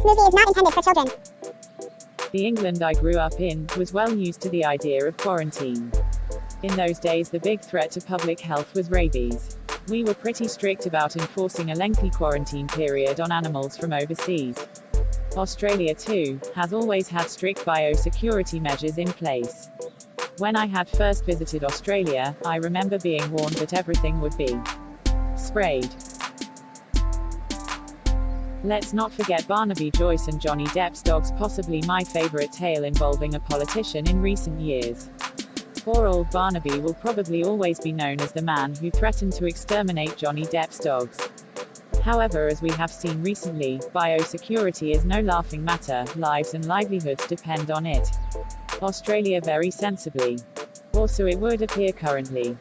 movie is not intended for children. The England I grew up in was well used to the idea of quarantine. In those days, the big threat to public health was rabies. We were pretty strict about enforcing a lengthy quarantine period on animals from overseas. Australia, too, has always had strict biosecurity measures in place. When I had first visited Australia, I remember being warned that everything would be sprayed. Let's not forget Barnaby Joyce and Johnny Depp's dogs, possibly my favorite tale involving a politician in recent years. Poor old Barnaby will probably always be known as the man who threatened to exterminate Johnny Depp's dogs. However, as we have seen recently, biosecurity is no laughing matter, lives and livelihoods depend on it. Australia very sensibly, or so it would appear currently,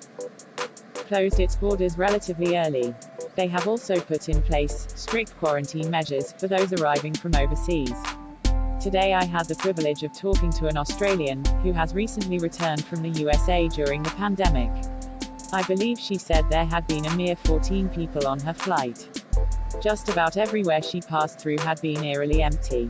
closed its borders relatively early. They have also put in place strict quarantine measures for those arriving from overseas. Today I had the privilege of talking to an Australian who has recently returned from the USA during the pandemic. I believe she said there had been a mere 14 people on her flight. Just about everywhere she passed through had been eerily empty.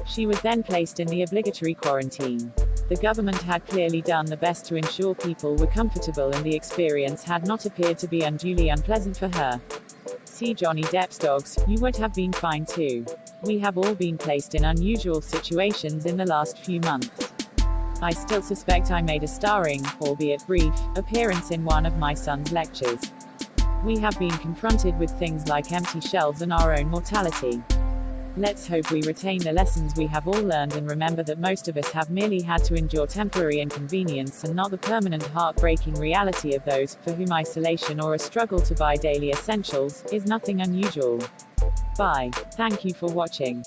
She was then placed in the obligatory quarantine. The government had clearly done the best to ensure people were comfortable, and the experience had not appeared to be unduly unpleasant for her. See Johnny Depp's dogs, you would have been fine too. We have all been placed in unusual situations in the last few months. I still suspect I made a starring, albeit brief, appearance in one of my son's lectures. We have been confronted with things like empty shelves and our own mortality. Let's hope we retain the lessons we have all learned and remember that most of us have merely had to endure temporary inconvenience and not the permanent heartbreaking reality of those for whom isolation or a struggle to buy daily essentials is nothing unusual. Bye. Thank you for watching.